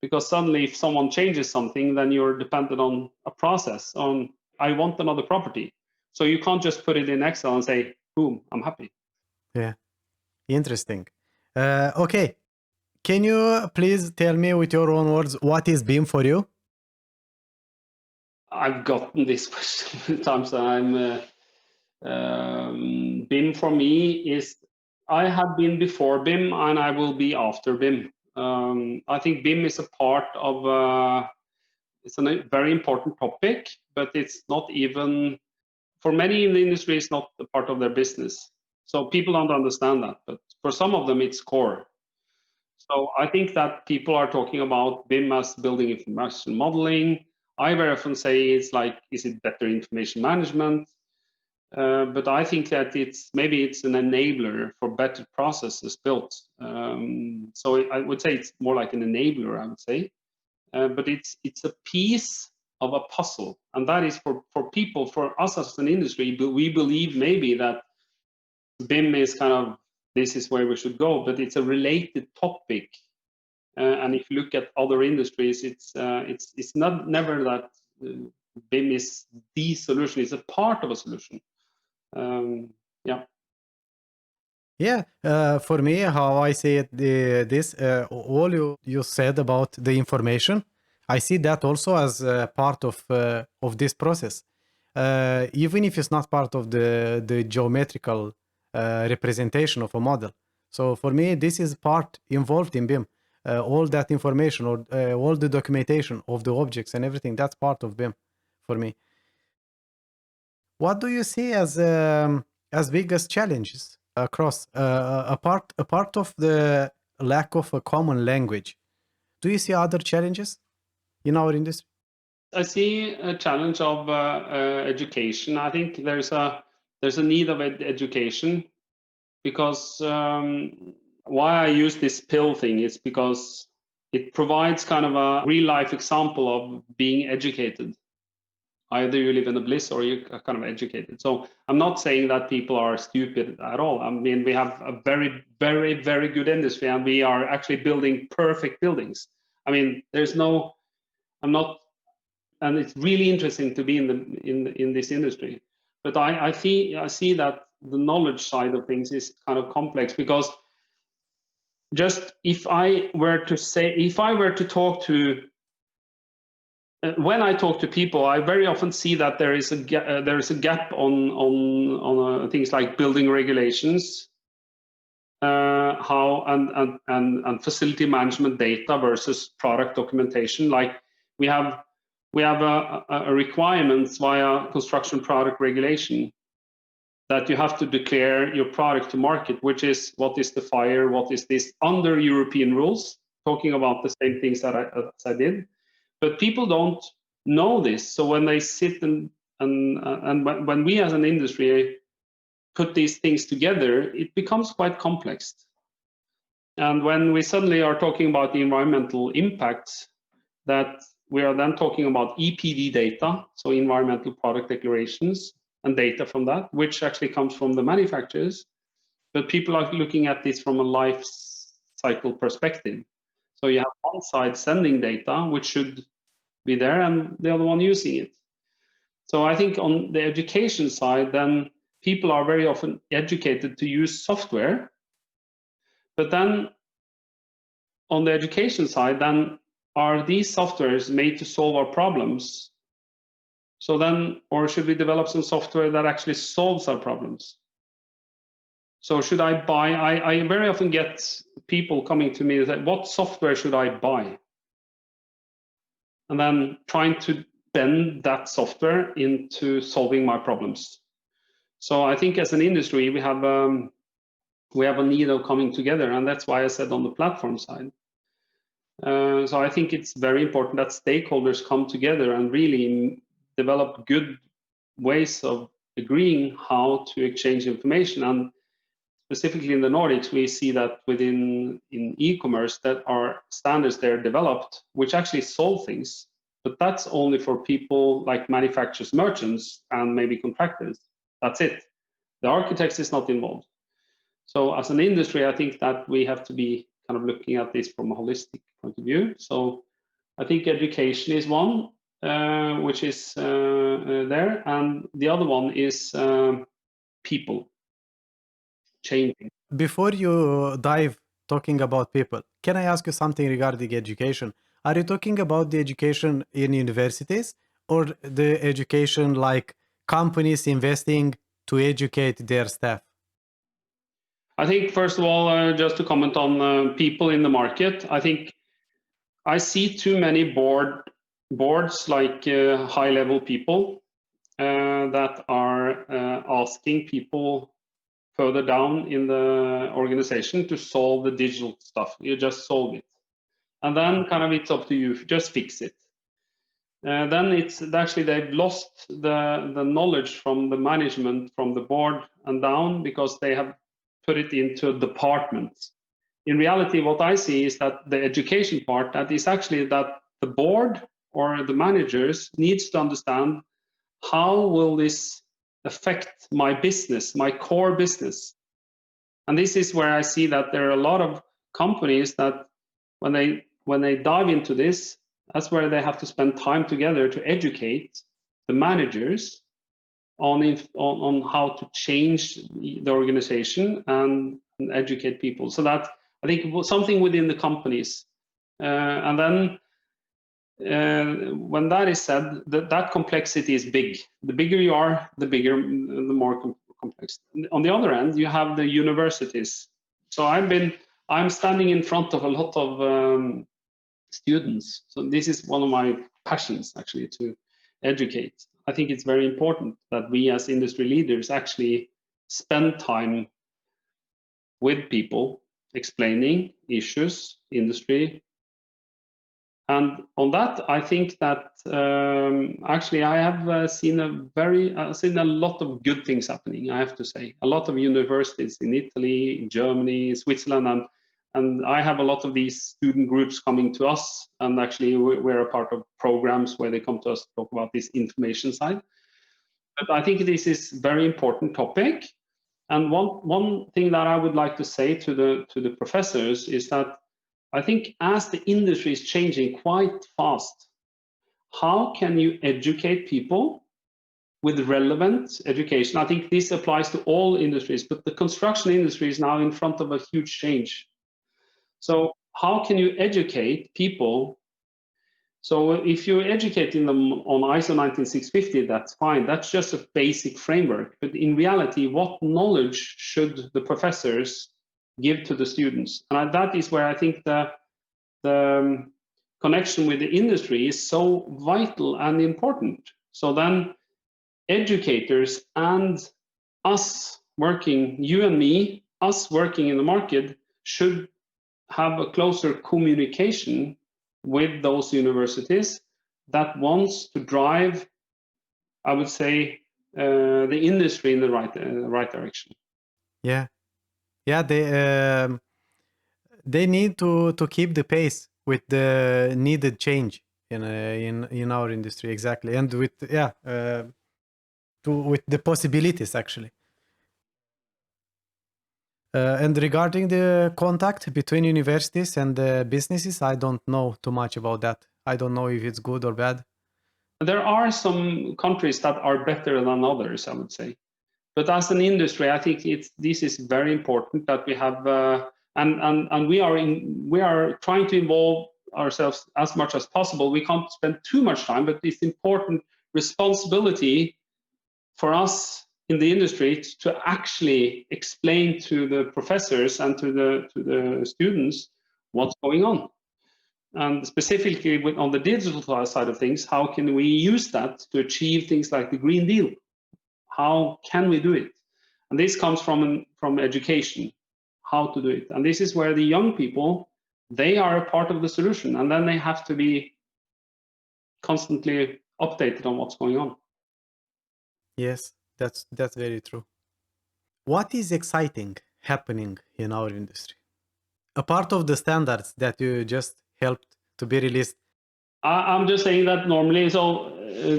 Because suddenly if someone changes something, then you're dependent on a process, on, I want another property. So you can't just put it in Excel and say, boom, I'm happy. Yeah, interesting. Okay, can you please tell me with your own words, what is BIM for you? I've gotten this question many times. BIM for me is, I have been before BIM and I will be after BIM. I think BIM is a part of, it's a very important topic, but it's not even, for many in the industry, it's not a part of their business. So people don't understand that, but for some of them, it's core. So I think that people are talking about BIM as building information modeling. I very often say it's like, is it better information management? But I think that maybe it's an enabler for better processes built. So I would say it's more like an enabler, I would say. But it's a piece of a puzzle, and that is for people, for us as an industry. But we believe maybe that BIM is kind of, this is where we should go, but it's a related topic. And if you look at other industries, it's not never that BIM is the solution. It's a part of a solution. Yeah, for me, how I see it, all you said about the information, I see that also as part of this process. Even if it's not part of the geometrical representation of a model. So for me, this is part involved in BIM. All that information or all the documentation of the objects and everything, that's part of BIM for me. What do you see as biggest challenges across apart of the lack of a common language? Do you see other challenges in our industry? I see a challenge of education. I think there's a need of education, because why I use this pill thing is because it provides kind of a real life example of being educated. Either you live in the bliss or you're kind of educated. So I'm not saying that people are stupid at all. I mean, we have a very, very, very good industry, and we are actually building perfect buildings. I mean, and it's really interesting to be in this industry. But I see that the knowledge side of things is kind of complex, because just if I were to talk to, when I talk to people, I very often see that there is a gap on things like building regulations, how and facility management data versus product documentation. Like we have a requirements via construction product regulation that you have to declare your product to market, which is what is the fire, what is this, under European rules, talking about the same things that I did. But people don't know this. So when they sit and when we as an industry put these things together, it becomes quite complex. And when we suddenly are talking about the environmental impacts, that we are then talking about EPD data, so environmental product declarations, and data from that, which actually comes from the manufacturers. But people are looking at this from a life cycle perspective. So you have one side sending data, which should be there, and the other one using it. So I think on the education side, then people are very often educated to use software. But then on the education side, then are these softwares made to solve our problems? So then, or should we develop some software that actually solves our problems? So should I buy, I very often get people coming to me and say, what software should I buy? And then trying to bend that software into solving my problems. So I think as an industry, we have a need of coming together, and that's why I said on the platform side. So I think it's very important that stakeholders come together and really develop good ways of agreeing how to exchange information. And specifically in the Nordics, we see that in e-commerce that are standards there developed, which actually solve things. But that's only for people like manufacturers, merchants, and maybe contractors. That's it. The architects is not involved. So as an industry, I think that we have to be kind of looking at this from a holistic point of view. So I think education is one, which is there. And the other one is people changing. Before you dive talking about people, can I ask you something regarding education? Are you talking about the education in universities or the education like companies investing to educate their staff? I think, first of all, just to comment on people in the market, I think I see too many boards like high-level people that are asking people further down in the organization to solve the digital stuff. You just solve it. And then kind of it's up to you, just fix it. Then it's actually they've lost the knowledge from the management, from the board and down, because they have put it into a department. In reality, what I see is that the education part, that is actually that the board or the managers needs to understand how will this affect my business, my core business. And this is where I see that there are a lot of companies that when they dive into this, that's where they have to spend time together to educate the managers on how to change the organization and educate people. So that I think something within the companies, and then when that is said, that complexity is big. The bigger you are, the more complex. On the other end, you have the universities. So I'm standing in front of a lot of students. So this is one of my passions, actually, to educate. I think it's very important that we as industry leaders actually spend time with people explaining issues, industry. And on that, I think that actually I have seen a lot of good things happening, I have to say. A lot of universities in Italy, Germany, Switzerland, and I have a lot of these student groups coming to us, and actually we're a part of programs where they come to us to talk about this information side. But I think this is a very important topic. And one thing that I would like to say to the professors is that I think as the industry is changing quite fast, how can you educate people with relevant education? I think this applies to all industries, but the construction industry is now in front of a huge change. So how can you educate people? So if you're educating them on ISO 19650, that's fine. That's just a basic framework. But in reality, what knowledge should the professors give to the students? And that is where I think the connection with the industry is so vital and important. So then educators and us working, you and me, us working in the market should have a closer communication with those universities that wants to drive, I would say, the industry in the right direction. Yeah, yeah. They need to keep the pace with the needed change in our industry, exactly, and with with the possibilities actually. And regarding the contact between universities and businesses, I don't know too much about that. I don't know if it's good or bad. There are some countries that are better than others, I would say. But as an industry, I think this is very important that we have, and we are trying to involve ourselves as much as possible. We can't spend too much time, but it's important responsibility for us in the industry to actually explain to the professors and to the students what's going on. And specifically on the digital side of things, how can we use that to achieve things like the Green Deal? How can we do it? And this comes from education, how to do it. And this is where the young people, they are a part of the solution, and then they have to be constantly updated on what's going on. Yes, that's very true. What is exciting happening in our industry? A part of the standards that you just helped to be released. I'm just saying that normally. So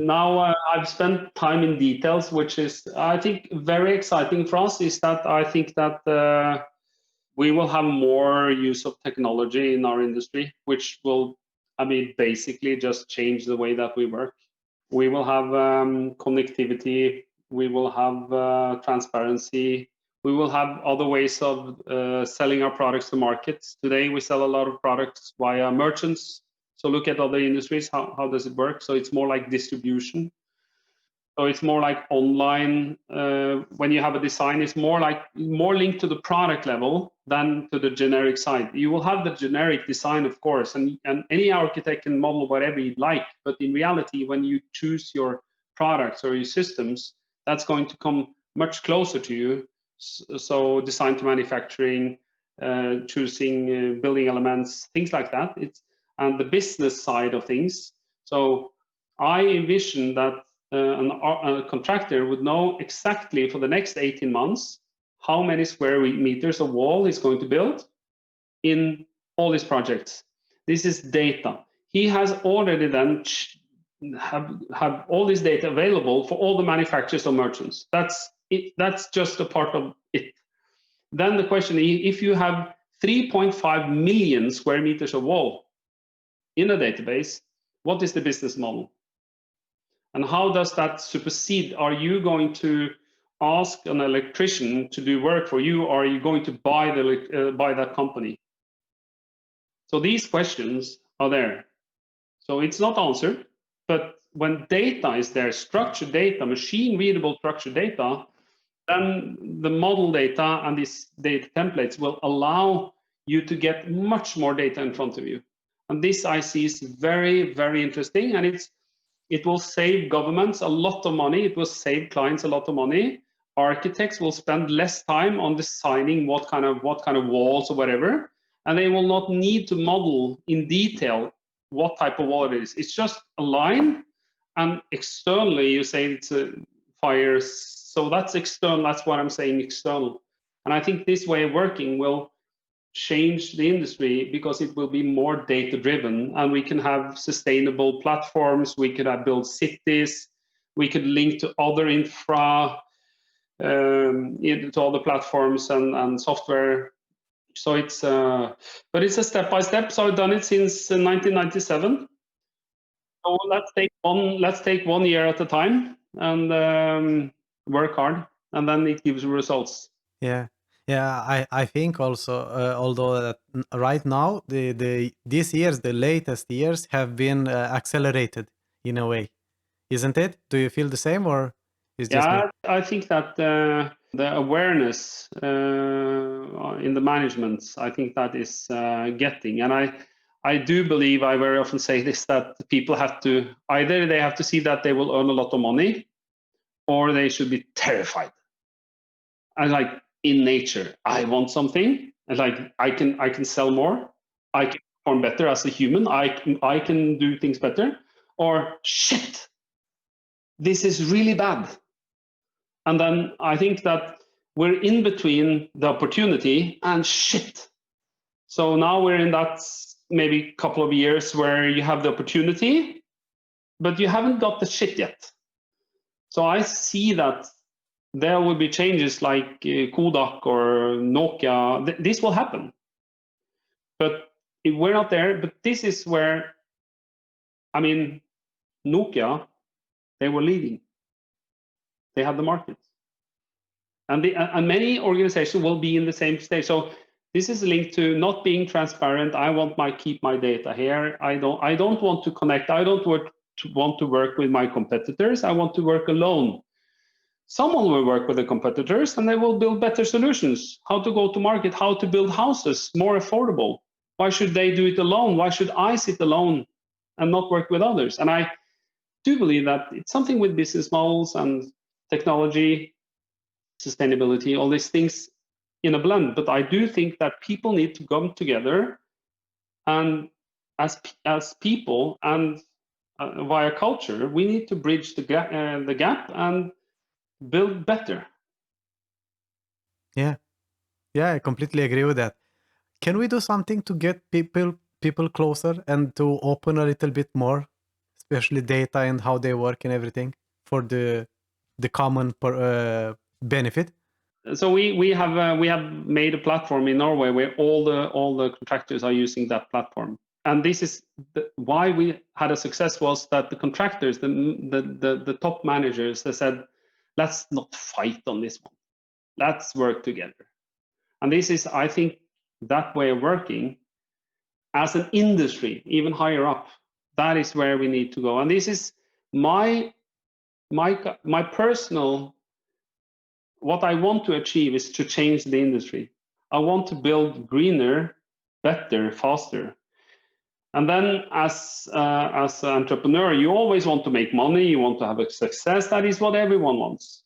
now I've spent time in details, which is, I think, very exciting for us, is that I think that we will have more use of technology in our industry, which will, basically just change the way that we work. We will have connectivity, we will have transparency, we will have other ways of selling our products to markets. Today, we sell a lot of products via merchants. So look at other industries, how does it work? So it's more like distribution. So it's more like online. When you have a design, it's more linked to the product level than to the generic side. You will have the generic design, of course, and any architect can model whatever you'd like. But in reality, when you choose your products or your systems, that's going to come much closer to you. So design to manufacturing, choosing building elements, things like that. And the business side of things. So I envision that a contractor would know exactly for the next 18 months how many square meters of wall he's going to build in all his projects. This is data. He has already then have all this data available for all the manufacturers or merchants. That's it. That's just a part of it. Then the question is, if you have 3.5 million square meters of wall in a database, what is the business model? And how does that supersede? Are you going to ask an electrician to do work for you, or are you going to buy that company? So these questions are there. So it's not answered, but when data is there, structured data, machine readable structured data, then the model data and these data templates will allow you to get much more data in front of you. And this I see is very, very interesting, and it will save governments a lot of money. It will save clients a lot of money. Architects will spend less time on designing what kind of walls or whatever, and they will not need to model in detail what type of wall it is. It's just a line, and externally you say it's a fire. So that's external. That's what I'm saying, external. And I think this way of working will change the industry because it will be more data driven, and we can have sustainable platforms. We could have build cities. We could link to other infra, to other platforms and software. So it's but it's a step by step. So I've done it since 1997. So let's take 1 year at a time and work hard, and then it gives results. Yeah. Yeah, I think also, although that right now these years, the latest years have been accelerated in a way, isn't it? Do you feel the same, or is just me? I think that the awareness in the management, I think that is getting, and I do believe, I very often say this, that people have to either they have to see that they will earn a lot of money, or they should be terrified. And like in nature, I want something, and like I can sell more, I can perform better as a human, I can do things better. or shit, this is really bad. And then I think that we're in between the opportunity and shit. So now we're in that maybe couple of years where you have the opportunity, but you haven't got the shit yet. So I see that there will be changes like Kodak or Nokia. This will happen. But if we're not there, but this is where, I mean, Nokia, they were leading. They had the market. And many organizations will be in the same stage. So this is linked to not being transparent. I want keep my data here. I don't want to connect. I don't want to work with my competitors. I want to work alone. Someone will work with the competitors and they will build better solutions. How to go to market, how to build houses more affordable. Why should they do it alone? Why should I sit alone and not work with others? And I do believe that it's something with business models and technology, sustainability, all these things in a blend. But I do think that people need to come together and as people and via culture, we need to bridge the gap and build better. Yeah, I completely agree with that. Can we do something to get people closer and to open a little bit more, especially data and how they work and everything for the common benefit? So we have made a platform in Norway where all the contractors are using that platform. And this is why we had a success, was that the contractors, the top managers, they said, let's not fight on this one. Let's work together. And this is, I think, that way of working as an industry, even higher up. That is where we need to go. And this is my personal, what I want to achieve is to change the industry. I want to build greener, better, faster. And then as an entrepreneur, you always want to make money, you want to have a success. That is what everyone wants.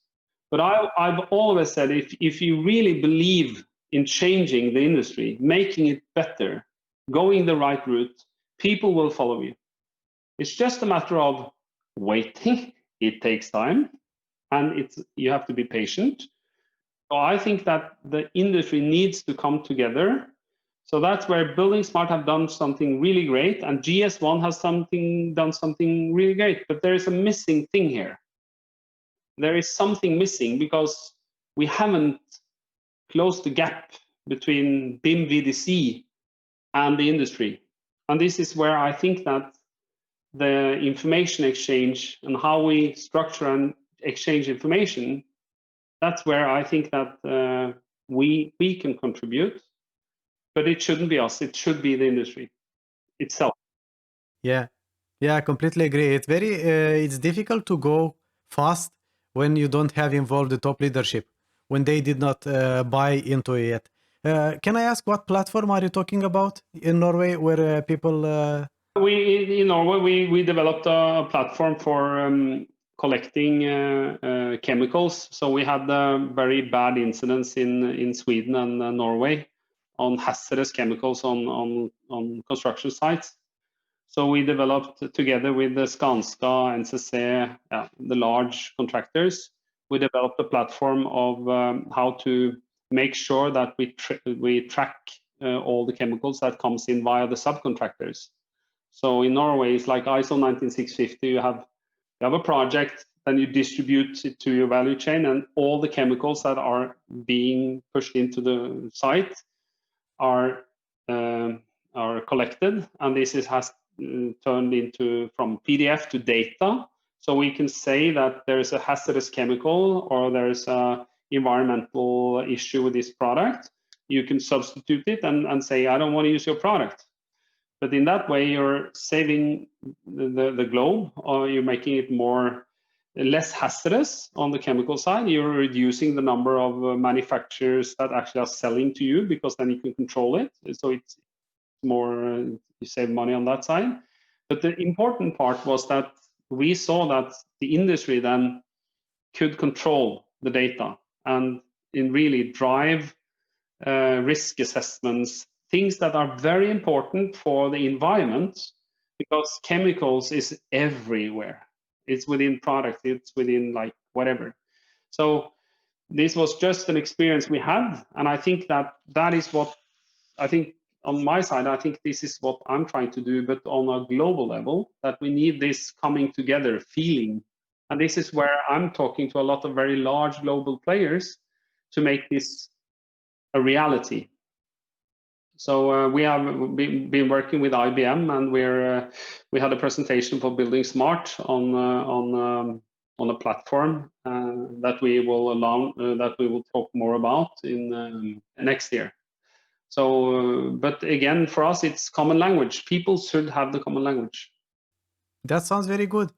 But I've always said, if you really believe in changing the industry, making it better, going the right route, people will follow you. It's just a matter of waiting. It takes time, and you have to be patient. So I think that the industry needs to come together. So that's where Building Smart have done something really great, and GS1 has done something really great. But there is a missing thing here. There is something missing because we haven't closed the gap between BIM VDC and the industry. And this is where I think that the information exchange and how we structure and exchange information, that's where I think that we can contribute. But it shouldn't be us. It should be the industry itself. Yeah, I completely agree. It's difficult to go fast when you don't have involved the top leadership, when they did not buy into it yet. Can I ask what platform are you talking about in Norway, where people? In Norway, we developed a platform for collecting chemicals. So we had very bad incidents in Sweden and Norway on hazardous chemicals on construction sites. So we developed together with the Skanska, NCC, the large contractors. We developed a platform of how to make sure that we track all the chemicals that comes in via the subcontractors. So in Norway, it's like ISO 19650. You have a project, then you distribute it to your value chain, and all the chemicals that are being pushed into the site are collected, and this has turned into from PDF to data. So we can say that there is a hazardous chemical or there is a environmental issue with this product. You can substitute it and say, I don't want to use your product. But in that way, you're saving the globe, or you're making it less hazardous on the chemical side. You're reducing the number of manufacturers that actually are selling to you, because then you can control it. So it's more, you save money on that side. But the important part was that we saw that the industry then could control the data and really drive risk assessments, things that are very important for the environment, because chemicals is everywhere. It's within products, it's within like whatever. So this was just an experience we had, and I think that is what I think on my side. I think this is what I'm trying to do, but on a global level, that we need this coming together feeling, and this is where I'm talking to a lot of very large global players to make this a reality. So we have been working with IBM, and we had a presentation for Building Smart on a platform that we will talk more about in next year. So, but again, for us, it's common language. People should have the common language. That sounds very good.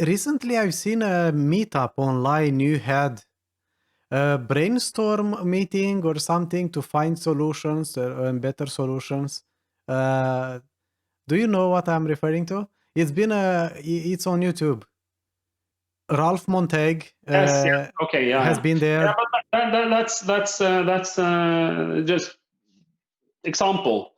Recently I've seen a meetup online. You had a brainstorm meeting or something to find solutions and better solutions. Do you know what I'm referring to? It's on YouTube. Ralph Montag Yes, yeah, okay, yeah, has yeah. been there. Yeah, but that's just example.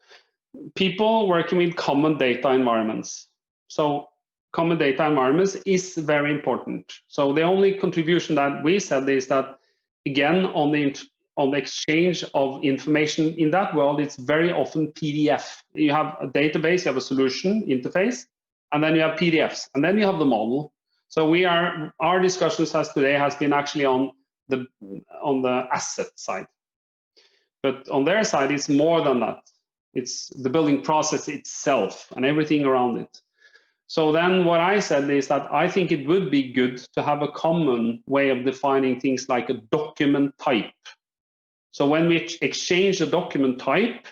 People working with common data environments. So common data environments is very important. So the only contribution that we said is that, again, on the exchange of information in that world, it's very often PDF. You have a database, you have a solution interface, and then you have PDFs, and then you have the model. So our discussions as today has been actually on the asset side, but on their side, it's more than that. It's the building process itself and everything around it. So then what I said is that I think it would be good to have a common way of defining things like a document type. So when we exchange a document type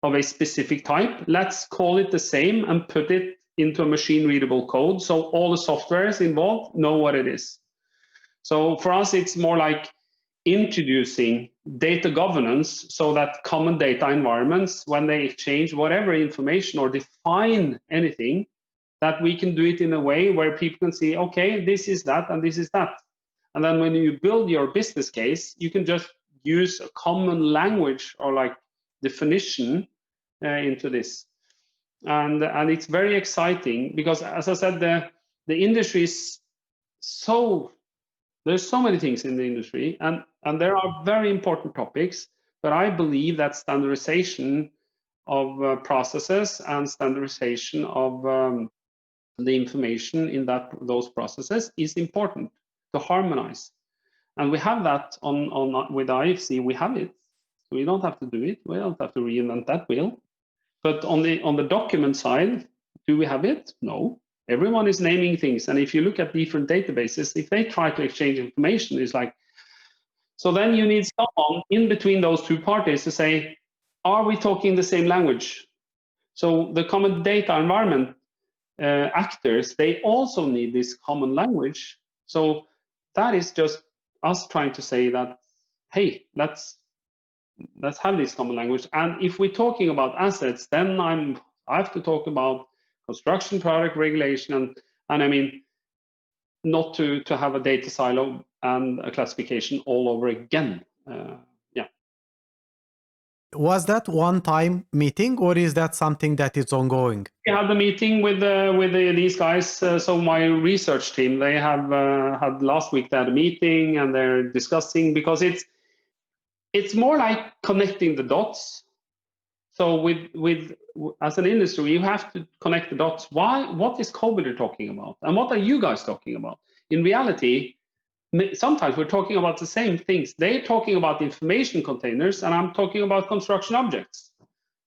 of a specific type, let's call it the same and put it into a machine readable code so all the softwares involved know what it is. So for us, it's more like introducing data governance so that common data environments, when they exchange whatever information or define anything, that we can do it in a way where people can see, okay, this is that and this is that. And then when you build your business case, you can just use a common language or like definition into this. And it's very exciting because, as I said, the industry is there's so many things in the industry, and there are very important topics, but I believe that standardization of processes and standardization of the information in those processes is important to harmonize. And we have that with IFC, we have it. So we don't have to do it. We don't have to reinvent that wheel. But on the document side, do we have it? No. Everyone is naming things. And if you look at different databases, if they try to exchange information, it's like, so then you need someone in between those two parties to say, are we talking the same language? So the common data environment actors, they also need this common language. So that is just us trying to say that, hey, let's have this common language. And if we're talking about assets, then I have to talk about construction product regulation, and I mean, not to have a data silo and a classification all over again. Yeah. Was that one-time meeting, or is that something that is ongoing? We had the meeting with these guys. So my research team, they have had last week. They had a meeting and they're discussing, because it's more like connecting the dots. So with as an industry, you have to connect the dots. What is COVID talking about? And what are you guys talking about? In reality, sometimes we're talking about the same things. They're talking about information containers, and I'm talking about construction objects.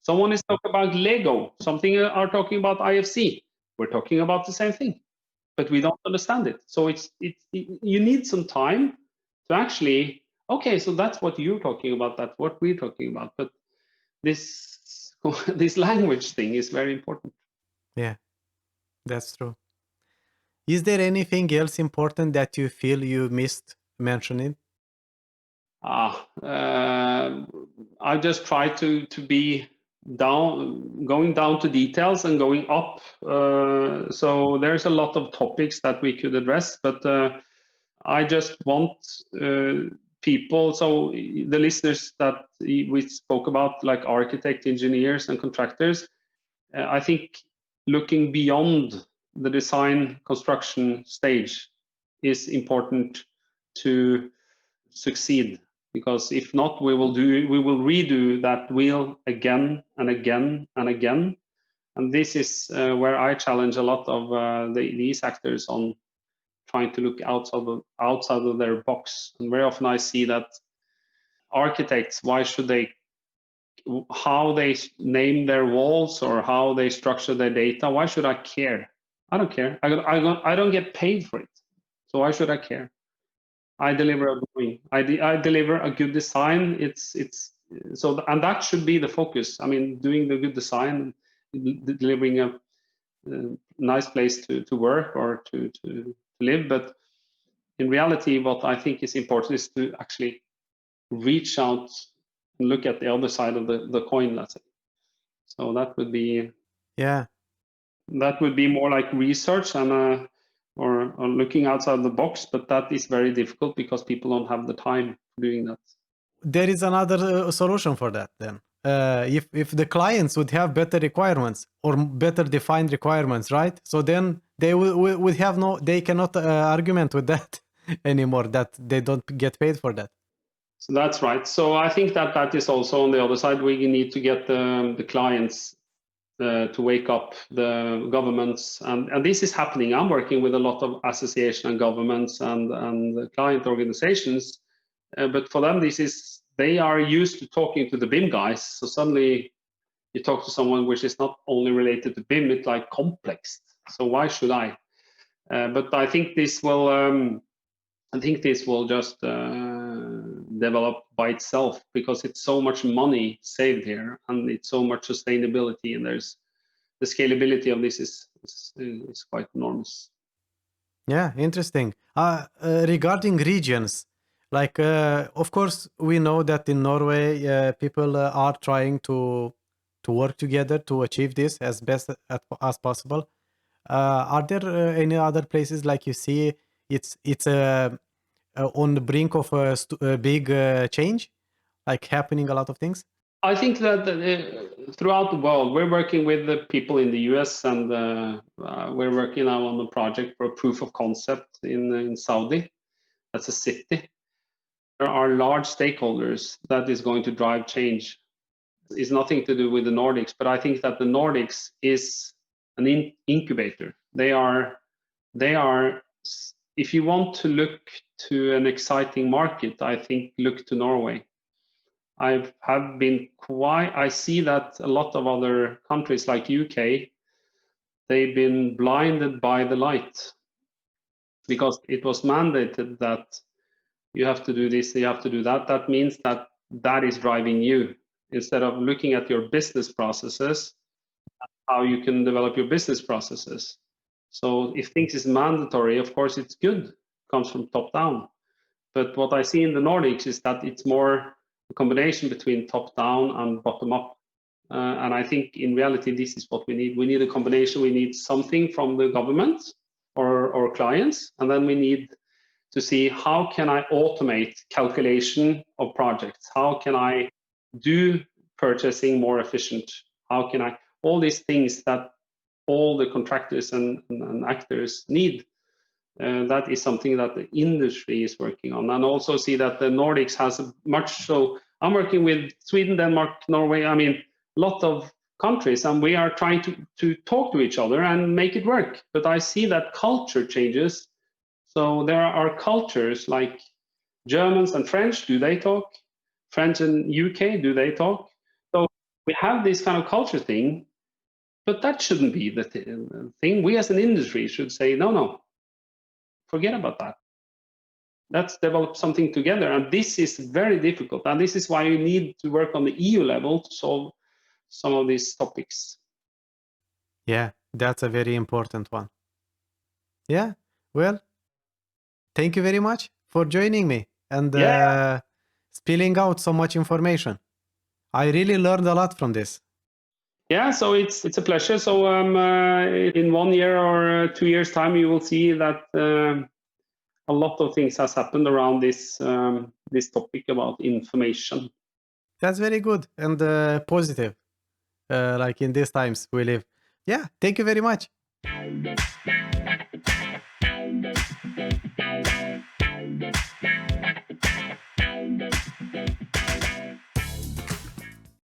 Someone is talking about Lego, something are talking about IFC. We're talking about the same thing, but we don't understand it. So you need some time to actually, okay, so that's what you're talking about, that's what we're talking about. But this language thing is very important. Yeah, that's true. Is there anything else important that you feel you missed mentioning? I just try to be going down to details and going up. So there's a lot of topics that we could address, but I just want people, so the listeners that we spoke about, like architects, engineers, and contractors, I think looking beyond the design construction stage is important to succeed, because if not, we will redo that wheel again and again and again. And this is where I challenge a lot of these actors on trying to look outside of their box. And very often I see that architects, how they name their walls or how they structure their data, why should I care? I don't care. I don't get paid for it, so why should I care? I deliver a drawing. I deliver a good design. So, and that should be the focus. I mean, doing the good design, delivering a nice place to work or to live. But in reality, what I think is important is to actually reach out and look at the other side of the coin, let's say. So that would be more like research and or looking outside the box, but that is very difficult because people don't have the time doing that. There is another solution for that then. If the clients would have better requirements or better defined requirements, right? So then they would have they cannot argument with that anymore, that they don't get paid for that. So that's right. So I think that is also on the other side. We need to get the clients to wake up, the governments, and this is happening. I'm working with a lot of association and governments and client organizations, but for them, they are used to talking to the BIM guys. So suddenly you talk to someone which is not only related to BIM, it's like complex. So why should I? But I think this will just develop by itself, because it's so much money saved here and it's so much sustainability, and there's the scalability of this is quite enormous. Yeah, interesting. Regarding regions, like of course we know that in Norway people are trying to work together to achieve this as best as possible. Are there any other places like you see it's on the brink of a big change, like happening a lot of things? I think that throughout the world, we're working with the people in the US, and we're working now on a project for a proof of concept in Saudi. That's a city. There are large stakeholders that is going to drive change. It's nothing to do with the Nordics, but I think that the Nordics is an incubator. They are. If you want to look to an exciting market, I think look to Norway. I see that a lot of other countries like UK, they've been blinded by the light because it was mandated that you have to do this, you have to do that. That means that is driving you, instead of looking at your business processes, how you can develop your business processes. So if things is mandatory, of course it's good, comes from top down. But what I see in the Nordics is that it's more a combination between top down and bottom up. And I think in reality, this is what we need. We need a combination. We need something from the government or clients, and then we need to see how can I automate calculation of projects? How can I do purchasing more efficient? How can I, all these things that all the contractors and actors need. That is something that the industry is working on, and also see that the Nordics has much. So I'm working with Sweden, Denmark, Norway. I mean, a lot of countries, and we are trying to talk to each other and make it work. But I see that culture changes. So there are cultures like Germans and French. Do they talk? French and UK, do they talk? So we have this kind of culture thing, but that shouldn't be the thing. We as an industry should say, no. Forget about that. Let's develop something together. And this is very difficult. And this is why you need to work on the EU level to solve some of these topics. Yeah, that's a very important one. Yeah, well, thank you very much for joining me and spilling out so much information. I really learned a lot from this. Yeah, so it's a pleasure. So in 1 year or 2 years time, you will see that a lot of things has happened around this topic about information. That's very good and positive, like in these times we live. Yeah, thank you very much.